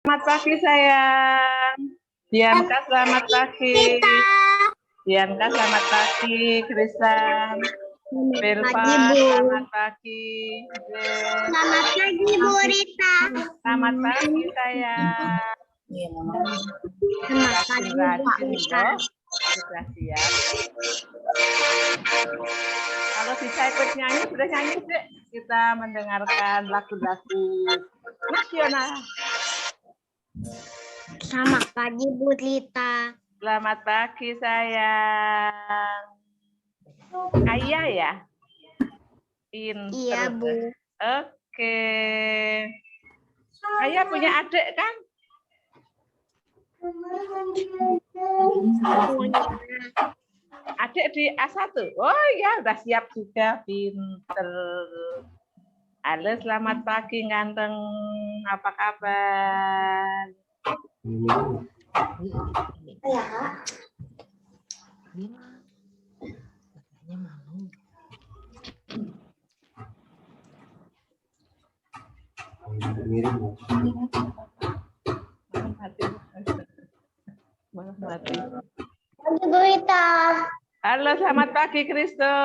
Selamat pagi sayang. Dianka selamat pagi. Dianka selamat pagi. Krisan. Belva selamat pagi. Selamat pagi Bu Rita. Selamat pagi sayang. Selamat pagi Bu Rita. Sudah siap. Kalau bisa ikut nyanyi, sudah nyanyi deh. Kita mendengarkan lagu-lagu nasional. Selamat pagi Bu Rita. Selamat pagi sayang. Ayah ya? Pinter. Iya Bu. Oke. Ayah punya adik kan? Adik di A1. Oh ya, udah siap juga. Pinter. Halo, selamat pagi ganteng. Apa kabar? Mati. Bu Rita. Halo, selamat pagi Kristo.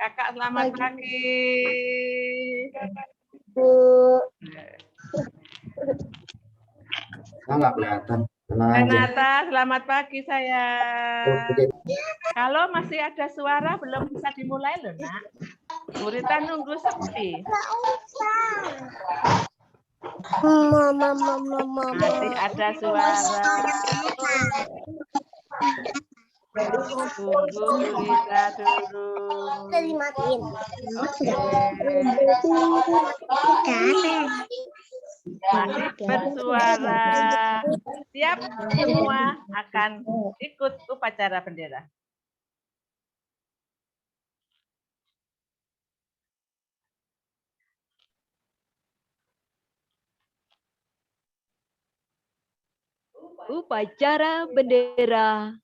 Kakak selamat pagi. Bu. Nggak kelihatan. Renata, selamat pagi sayang. Kalau masih ada suara belum bisa dimulai loh nak. Bu Rita nunggu sepi. Masih ada suara. Tunggu Bu Rita dulu. Masih bersuara. Siap semua akan ikut upacara bendera. Upacara bendera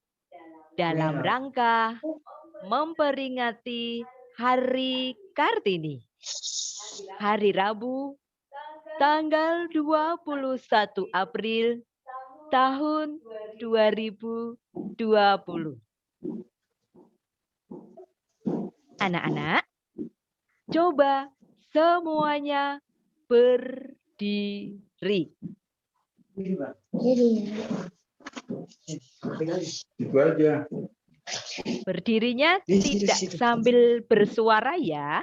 dalam rangka memperingati Hari Kartini. Hari Rabu, tanggal 21 April tahun 2020. Anak-anak, coba semuanya berdiri. Itu aja. Berdirinya tidak sambil bersuara ya.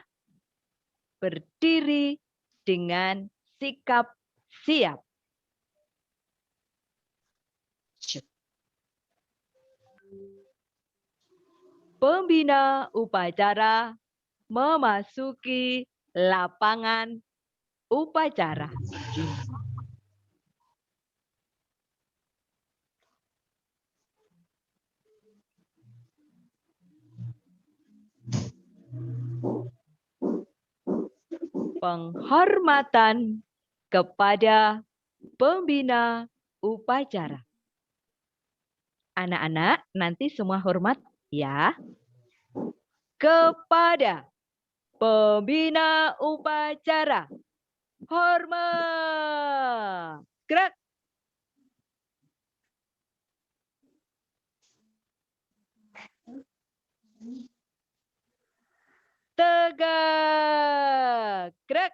Berdiri dengan sikap siap. Pembina upacara memasuki lapangan upacara. Penghormatan kepada pembina upacara. Anak-anak, nanti semua hormat ya. Kepada pembina upacara. Hormat. Gerak. Tegak. Gerak.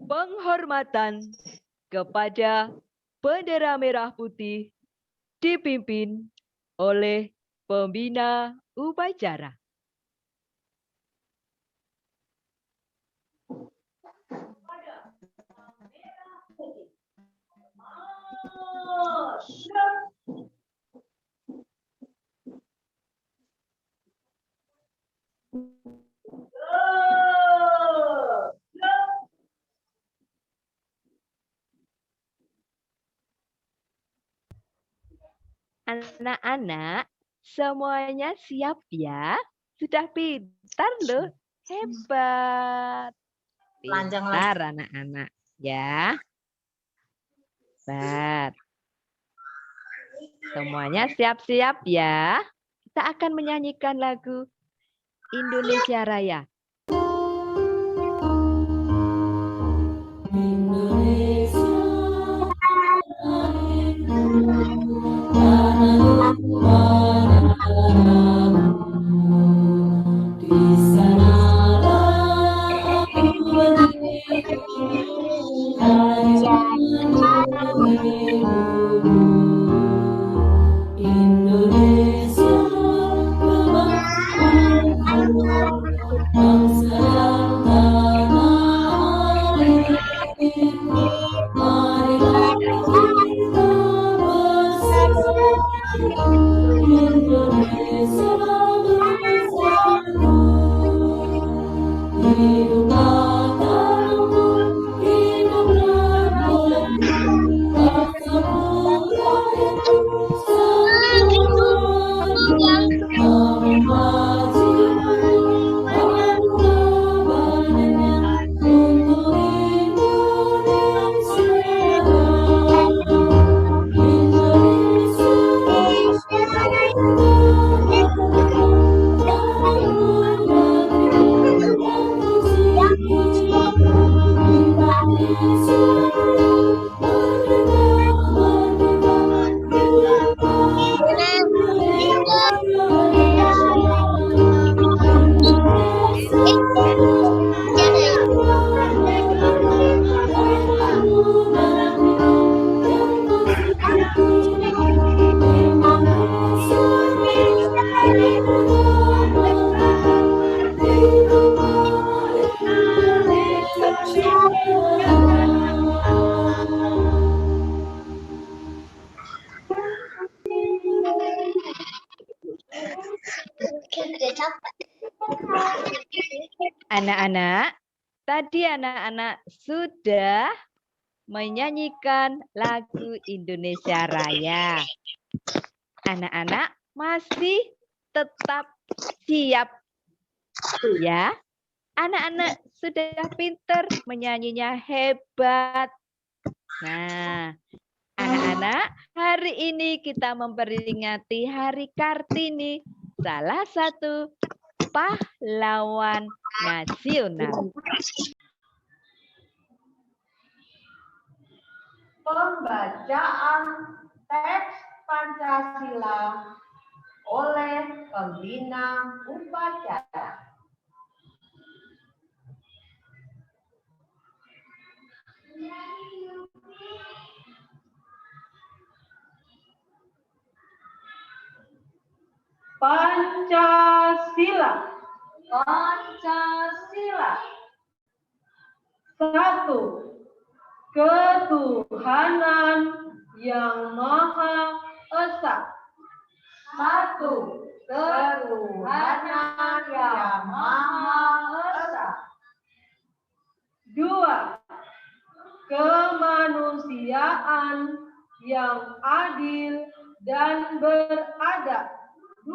Penghormatan kepada bendera merah putih dipimpin oleh pembina upacara. Anak-anak, semuanya siap ya? Sudah pintar loh. Hebat. Pintar anak-anak ya. Hebat. Semuanya siap-siap ya. Kita akan menyanyikan lagu Indonesia Raya. Anak-anak, tadi anak-anak sudah menyanyikan lagu Indonesia Raya. Anak-anak masih tetap siap ya? Anak-anak sudah pinter menyanyinya hebat. Nah, anak-anak, hari ini kita memperingati Hari Kartini, salah satu pahlawan nasional. Pembacaan teks Pancasila oleh pembina upacara. Pancasila. Pancasila. 1. Ketuhanan yang Maha Esa. 1. Ketuhanan yang Maha Esa. 2. Kemanusiaan yang adil dan beradab. 2.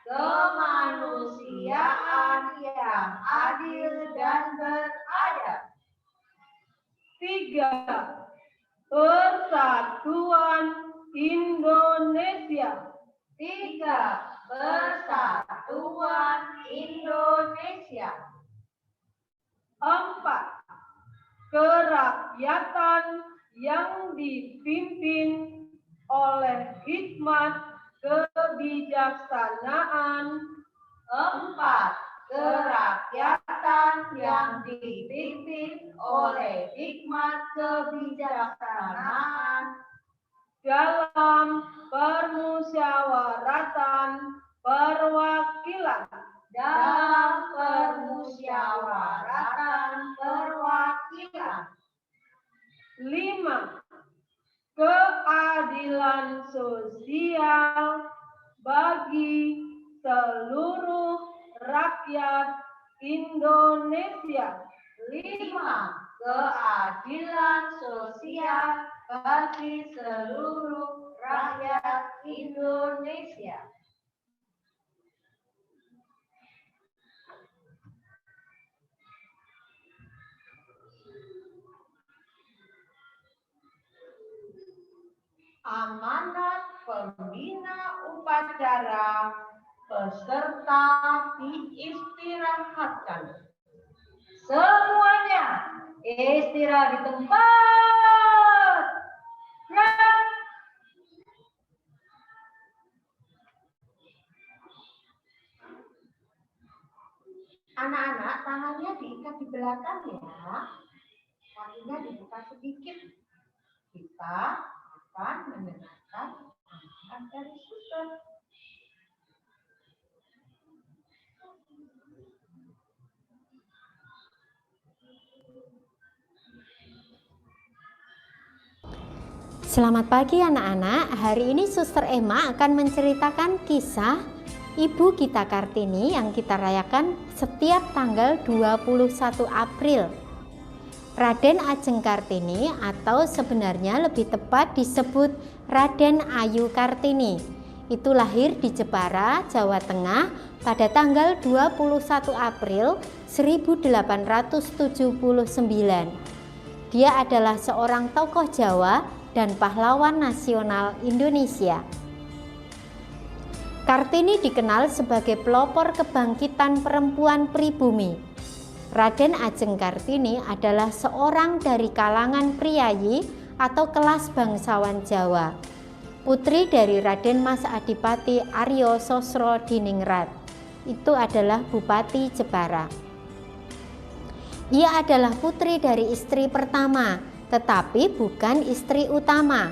Kemanusiaan yang adil dan beradab. 3. Persatuan Indonesia. 3. Persatuan Indonesia. 4. Kerakyatan yang dipimpin oleh hikmat kebijaksanaan. 4. Kerakyatan yang dipimpin oleh hikmat kebijaksanaan dalam permusyawaratan perwakilan. Dalam permusyawaratan perwakilan. 5. Keadilan sosial bagi seluruh rakyat Indonesia. 5. Keadilan sosial bagi seluruh rakyat Indonesia. Amanat pembina upacara, peserta diistirahatkan. Semuanya istirahat di tempat. Gerak. Anak-anak, tangannya diikat di belakang ya. Kakinya dibuka sedikit. Kita akan mendengarkan amanat dari suster. Selamat pagi anak-anak, hari ini Suster Emma akan menceritakan kisah Ibu kita Kartini yang kita rayakan setiap tanggal 21 April. Raden Ajeng Kartini atau sebenarnya lebih tepat disebut Raden Ayu Kartini. Itu lahir di Jepara, Jawa Tengah pada tanggal 21 April 1879. Dia adalah seorang tokoh Jawa dan pahlawan nasional Indonesia. Kartini dikenal sebagai pelopor kebangkitan perempuan pribumi. Raden Ajeng Kartini adalah seorang dari kalangan priyayi atau kelas bangsawan Jawa, putri dari Raden Mas Adipati Aryo Sosro Diningrat. Itu adalah Bupati Jepara. Ia adalah putri dari istri pertama, tetapi bukan istri utama.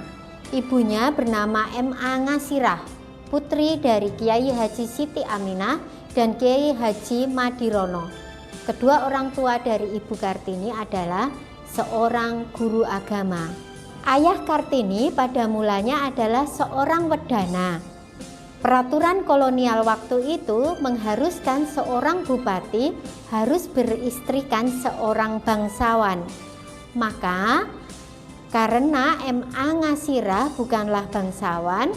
Ibunya bernama M.A. Ngasirah, putri dari Kiai Haji Siti Aminah dan Kiai Haji Madirono. Kedua orang tua dari Ibu Kartini adalah seorang guru agama. Ayah Kartini pada mulanya adalah seorang wedana. Peraturan kolonial waktu itu mengharuskan seorang bupati harus beristrikan seorang bangsawan. Maka karena M.A. Ngasirah bukanlah bangsawan,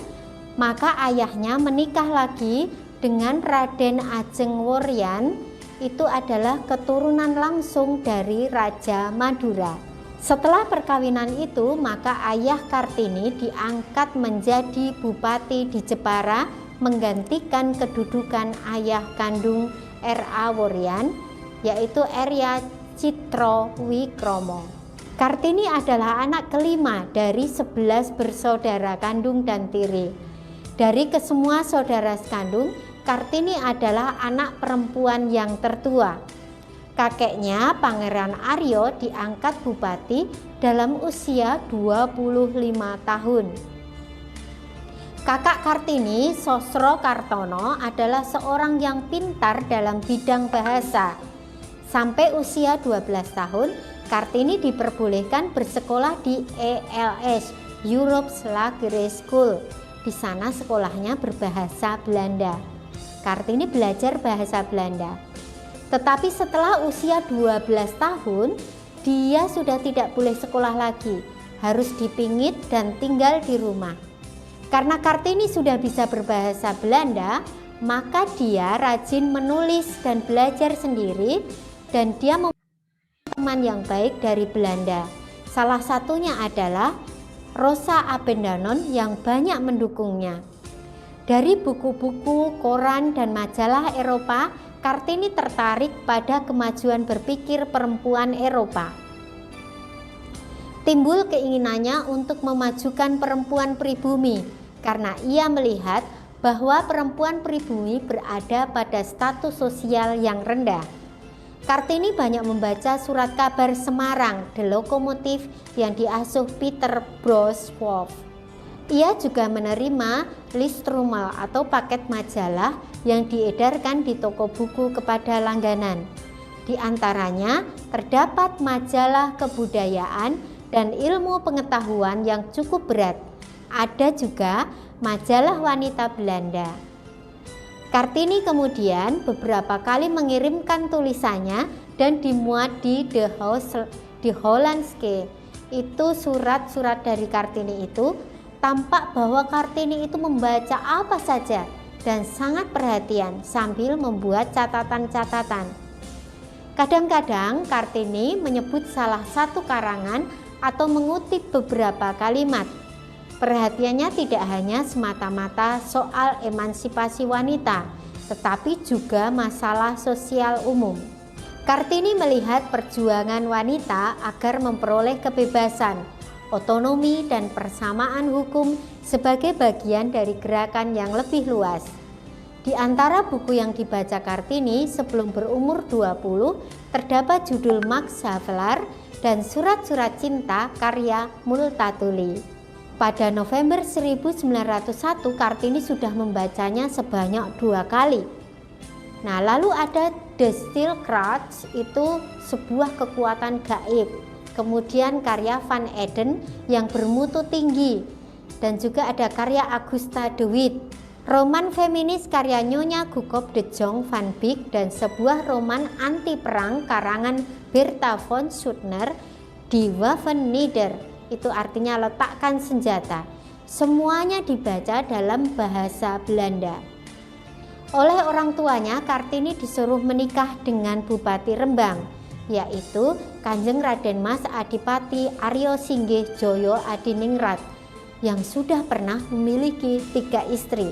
maka ayahnya menikah lagi dengan Raden Ajeng Woryan. Itu adalah keturunan langsung dari Raja Madura. Setelah perkawinan itu, maka ayah Kartini diangkat menjadi bupati di Jepara, menggantikan kedudukan ayah kandung R.A. Woryan, yaitu Arya Citrowikromo. Kartini adalah anak kelima dari 11 bersaudara kandung dan tiri. Dari kesemua saudara sekandung, Kartini adalah anak perempuan yang tertua. Kakeknya Pangeran Aryo diangkat bupati dalam usia 25 tahun. Kakak Kartini, Sosro Kartono, adalah seorang yang pintar dalam bidang bahasa. Sampai usia 12 tahun, Kartini diperbolehkan bersekolah di ELS, Europe's Lagere School. Di sana sekolahnya berbahasa Belanda. Kartini belajar bahasa Belanda. Tetapi setelah usia 12 tahun, dia sudah tidak boleh sekolah lagi, harus dipingit dan tinggal di rumah. Karena Kartini sudah bisa berbahasa Belanda, maka dia rajin menulis dan belajar sendiri, dan dia mempunyai teman yang baik dari Belanda. Salah satunya adalah Rosa Abendanon yang banyak mendukungnya. Dari buku-buku, koran, dan majalah Eropa, Kartini tertarik pada kemajuan berpikir perempuan Eropa. Timbul keinginannya untuk memajukan perempuan pribumi karena ia melihat bahwa perempuan pribumi berada pada status sosial yang rendah. Kartini banyak membaca surat kabar Semarang, The Lokomotif yang diasuh Peter Broswoff. Ia juga menerima listrumal atau paket majalah yang diedarkan di toko buku kepada langganan. Di antaranya terdapat majalah kebudayaan dan ilmu pengetahuan yang cukup berat. Ada juga majalah wanita Belanda. Kartini kemudian beberapa kali mengirimkan tulisannya dan dimuat di The Hollandske. Itu surat-surat dari Kartini itu. Tampak bahwa Kartini itu membaca apa saja dan sangat perhatian sambil membuat catatan-catatan. Kadang-kadang Kartini menyebut salah satu karangan atau mengutip beberapa kalimat. Perhatiannya tidak hanya semata-mata soal emansipasi wanita, tetapi juga masalah sosial umum. Kartini melihat perjuangan wanita agar memperoleh kebebasan, otonomi, dan persamaan hukum sebagai bagian dari gerakan yang lebih luas. Di antara buku yang dibaca Kartini sebelum berumur 20 terdapat judul Max Havelaar dan Surat-surat Cinta karya Multatuli. Pada November 1901 Kartini sudah membacanya sebanyak 2 kali. Nah, lalu ada The Steel Crouch, itu sebuah kekuatan gaib. Kemudian karya Van Eden yang bermutu tinggi, dan juga ada karya Augusta de Wit, roman feminis karya Nyonya Gugop de Jong van Beek, dan sebuah roman anti perang karangan Bertha von Suttner, Die Waffennieder, itu artinya letakkan senjata. Semuanya dibaca dalam bahasa Belanda. Oleh orang tuanya, Kartini disuruh menikah dengan Bupati Rembang, yaitu Kanjeng Raden Mas Adipati Aryo Singgih Joyo Adiningrat yang sudah pernah memiliki 3 istri.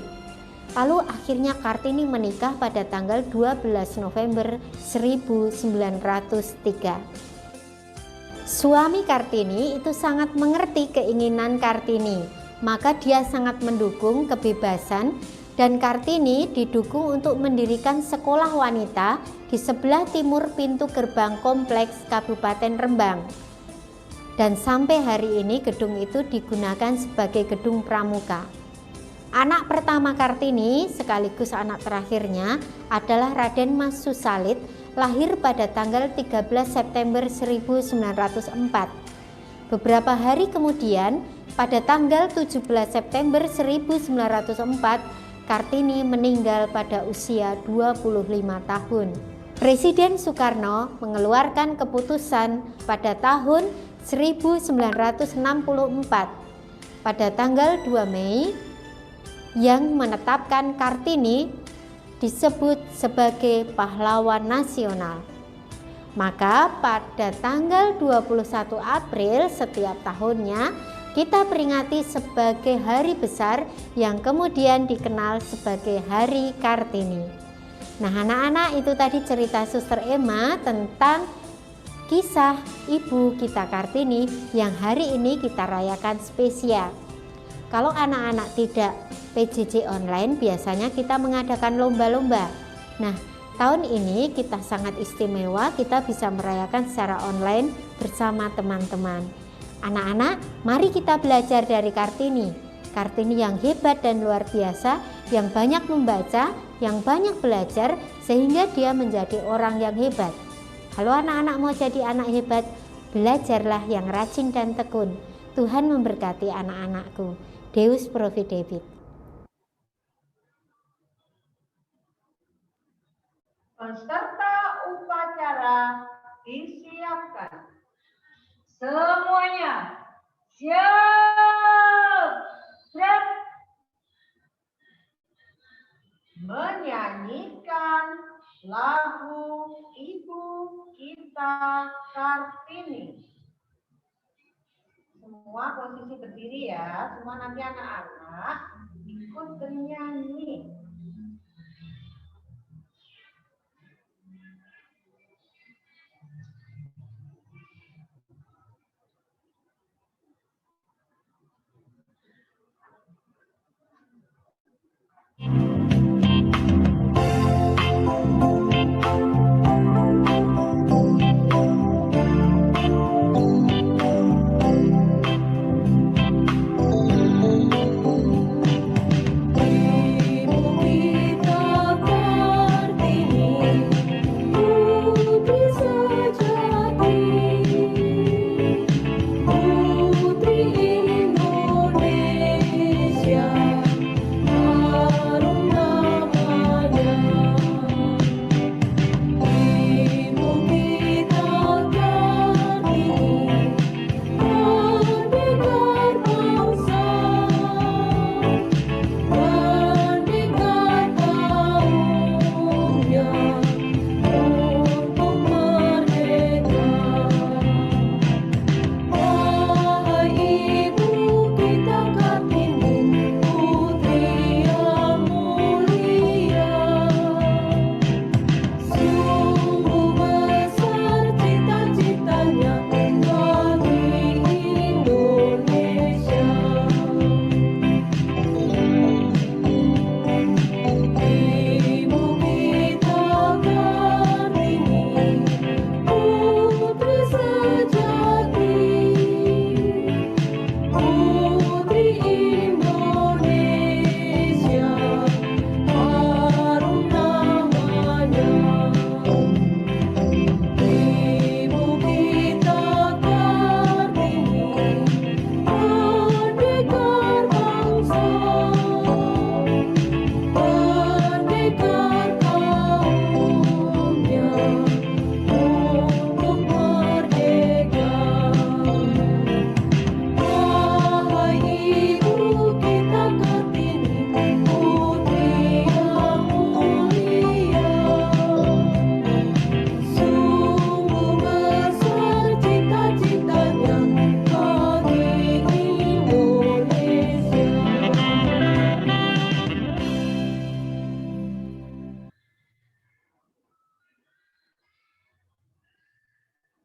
Lalu akhirnya Kartini menikah pada tanggal 12 November 1903. Suami Kartini itu sangat mengerti keinginan Kartini, maka dia sangat mendukung kebebasan, dan Kartini didukung untuk mendirikan sekolah wanita di sebelah timur pintu gerbang kompleks Kabupaten Rembang. Dan sampai hari ini gedung itu digunakan sebagai gedung pramuka. Anak pertama Kartini sekaligus anak terakhirnya adalah Raden Mas Susalit, lahir pada tanggal 13 September 1904. Beberapa hari kemudian, pada tanggal 17 September 1904, Kartini meninggal pada usia 25 tahun. Presiden Soekarno mengeluarkan keputusan pada tahun 1964 pada tanggal 2 Mei yang menetapkan Kartini disebut sebagai pahlawan nasional. Maka pada tanggal 21 April setiap tahunnya kita peringati sebagai hari besar yang kemudian dikenal sebagai Hari Kartini. Nah, anak-anak, itu tadi cerita Suster Emma tentang kisah ibu kita Kartini yang hari ini kita rayakan spesial. Kalau anak-anak tidak PJJ online, biasanya kita mengadakan lomba-lomba. Nah, tahun ini kita sangat istimewa, kita bisa merayakan secara online bersama teman-teman. Anak-anak, mari kita belajar dari Kartini. Kartini yang hebat dan luar biasa, yang banyak membaca, yang banyak belajar, sehingga dia menjadi orang yang hebat. Kalau anak-anak mau jadi anak hebat, belajarlah yang rajin dan tekun. Tuhan memberkati anak-anakku. Deus Providebit. Peserta upacara disiapkan. Semuanya siap. Siap. Menyanyikan lagu Ibu Kita Kartini. Semua posisi berdiri ya. Semua nanti anak-anak ikut bernyanyi.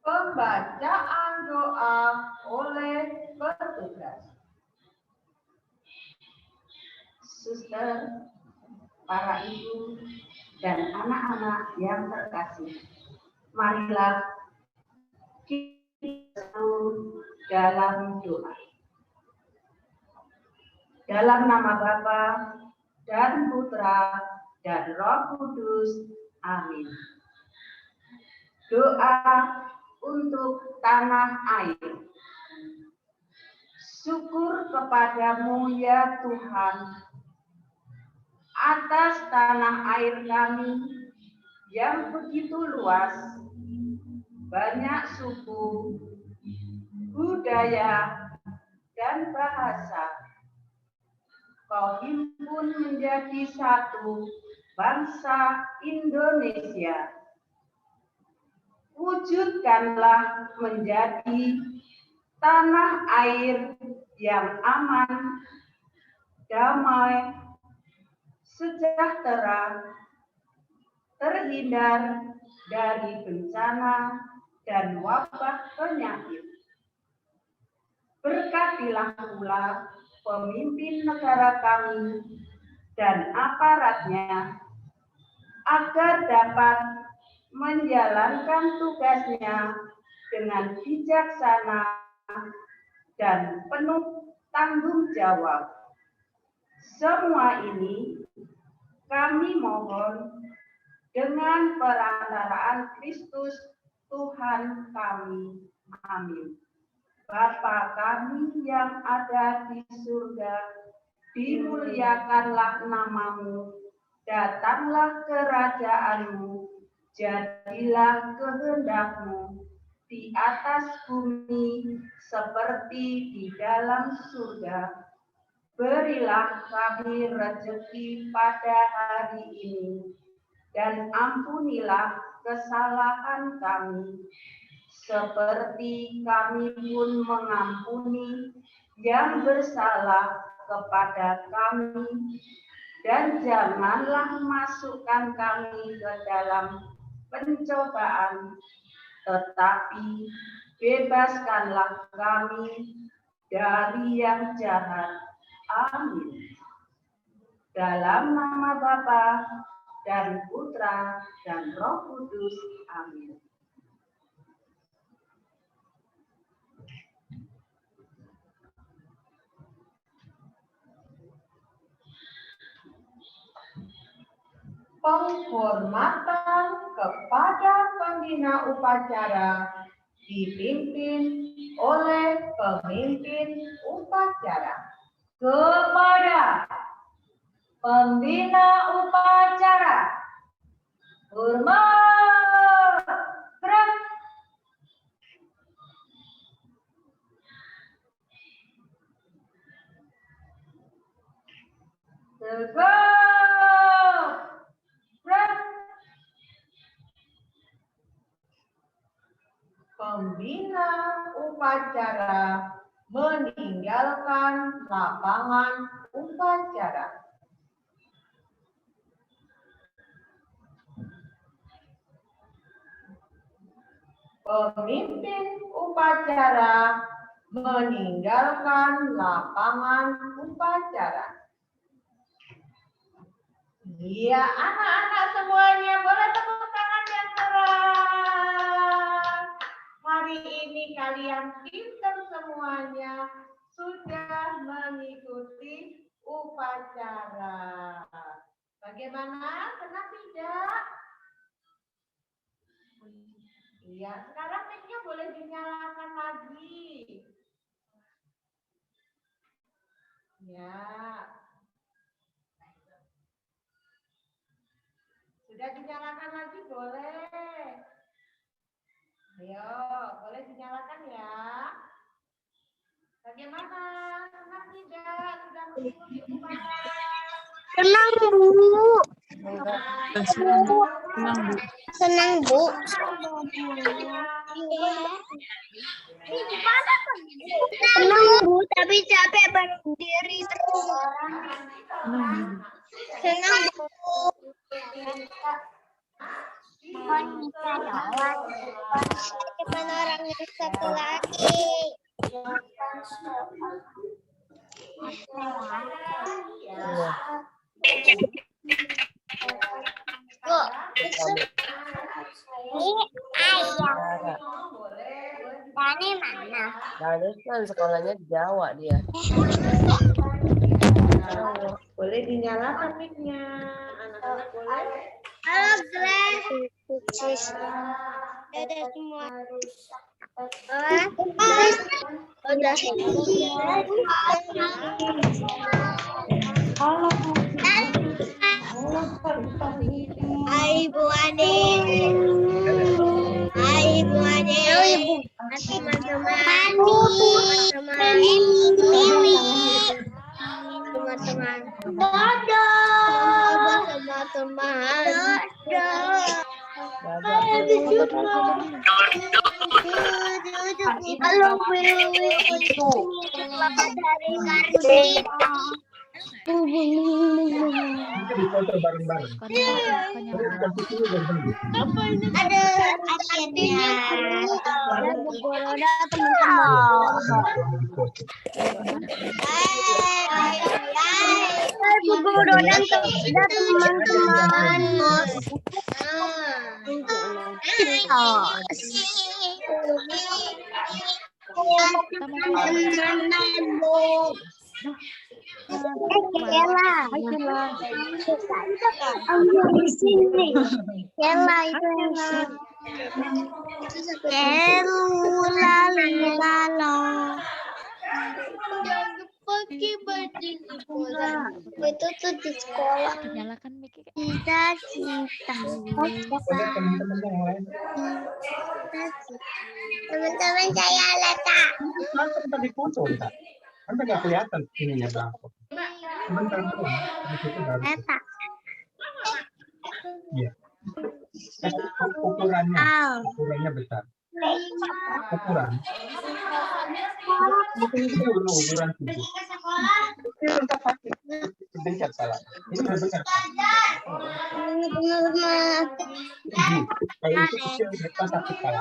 Pembacaan doa oleh petugas. Suster, para ibu, dan anak-anak yang terkasih, marilah kita dalam doa. Dalam nama Bapa dan Putra dan Roh Kudus. Amin. Doa untuk tanah air. Syukur kepadamu ya Tuhan, atas tanah air kami yang begitu luas, banyak suku, budaya, dan bahasa. Kau himpun menjadi satu bangsa Indonesia. Wujudkanlah menjadi tanah air yang aman, damai, sejahtera, terhindar dari bencana dan wabah penyakit. Berkatilah pula pemimpin negara kami dan aparatnya agar dapat menjalankan tugasnya dengan bijaksana dan penuh tanggung jawab. Semua ini kami mohon dengan perantaraan Kristus Tuhan kami. Amin. Bapa kami yang ada di surga, dimuliakanlah namamu, datanglah kerajaanmu, jadilah kehendakmu di atas bumi seperti di dalam surga. Berilah kami rezeki pada hari ini, dan ampunilah kesalahan kami, seperti kami pun mengampuni yang bersalah kepada kami. Dan janganlah masukkan kami ke dalam pencobaan, tetapi bebaskanlah kami dari yang jahat. Amin. Dalam nama Bapa dan Putra dan Roh Kudus. Amin. Penghormatan kepada pembina upacara dipimpin oleh pemimpin upacara. Kepada pembina upacara, hormat. Gerak. Tegak. Gerak. Pembina upacara meninggalkan lapangan upacara. Pemimpin upacara meninggalkan lapangan upacara. Iya, anak-anak semuanya boleh tepuk tangan yang keras. Hari ini kalian pintar semuanya, sudah mengikuti upacara. Bagaimana? Senang tidak? Iya, sekarang mic-nya boleh dinyalakan lagi. Ya. Sudah dinyalakan lagi boleh. Ayo, boleh dinyalakan ya. Bagaimana? Senang tidak? Sudah mengikuti upacara? Senang, Bu. Senang, Bu. Senang, Bu, tapi capek berdiri terus. Senang, Bu. Mohon minta doa. Depan orang yang satu lagi. Bu, ini ayam. Dani mana? Dani kan sekolahnya di Jawa dia. Boleh dinyalakan mic-nya. Anak-anak boleh. Halo, Grace. Dadah semua. Udah semua. Halo. Hai Bu Ade. Hai Bu Ade. Teman-teman. Teman-teman. Dodo. Teman-teman. Halo, Foto bareng-bareng. ada akhirnya Bu Corona teman-teman. Bu Corona teman-teman. Kela. Di sini. Kela itu. Kelala. Pagi baju sekolah. Itu tuh di sekolah. Nyalakan mic. Cita-cita. Teman-teman saya letak. Langsung tadi foto, tak? Kan nggak kelihatan ininya berapa. Sebentar dong. Di situ baru. Letak. Iya. Ukurannya besar. Ukuran. Ukuran 7. Kebencet salah. Ini udah besar. Kalau itu kecil kita sakit salah.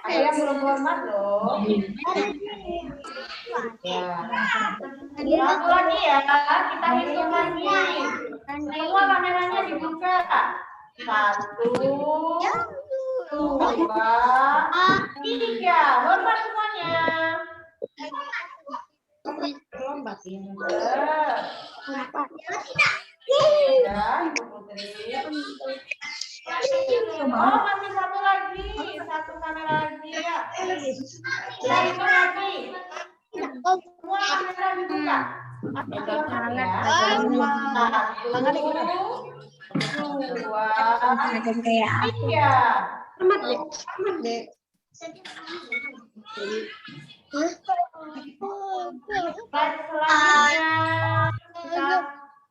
Saya belum hormat loh. Ya. Satu lagi ya, kita hitung lagi. Semua kameranya dibuka. 1, 2, 3. Hormat semuanya. Lomba pinter. Ya, Ibu Putri. Oh, masih satu lagi. Satu kamera lagi ya. Kita hitung lagi. Semua kamera dibuka.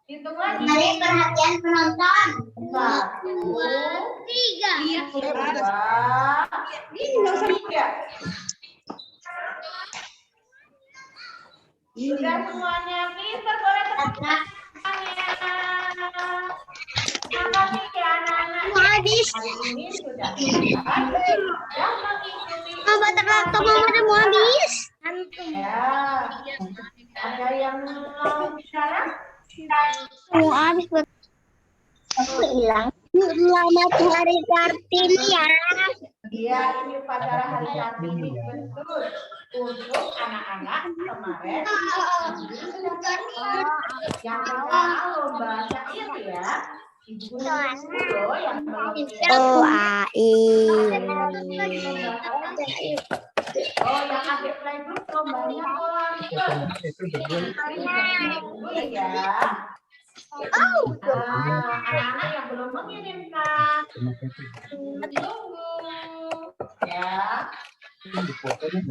Hitung lagi. Perhatian penonton. 1, 2, 3. Sudah semuanya pintar, boleh tepuk tangannya. Makasih ya anak-anak. Habis. Hari ini sudah mengikuti. Mama terlalu mau habis. Ya. Ada yang mau bicara? Mau habis buat aku hilang. Selamat Hari Kartini ya. Iya, ini upacara Hari Kartini betul untuk anak-anak kemarin. Yang pertama lomba syair ya. Ibu dulu yang Oh, ai. Oh, yang adik playgroup lombanya pola. Itu betul. Ya. Anak-anak yang belum mengirimkan, tunggu ya. Untuk hari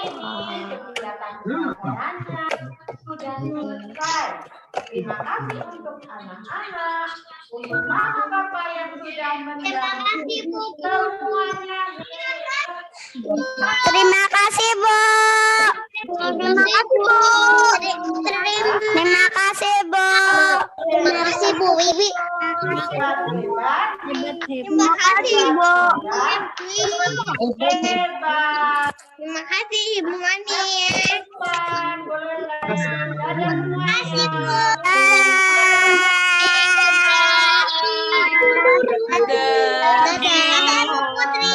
ini kegiatan pelajarannya sudah selesai. Terima kasih untuk anak-anak, untuk mama papa yang sudah mendampingi semuanya. Terima kasih, Bu. Terima kasih, Bu. Terima kasih, Bu. Terima kasih, Bu Wiwi. Terima kasih, Bu. Hebat. Terima kasih, Ibu Mani. Terima kasih, Bu. Dadah, Bu Putri.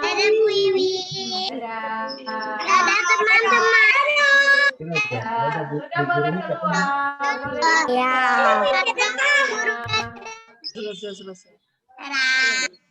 Dadah Bu Iwi. Dadah teman-teman. Ada bu gurunya ketemu. Ya. Selesai. Dadah.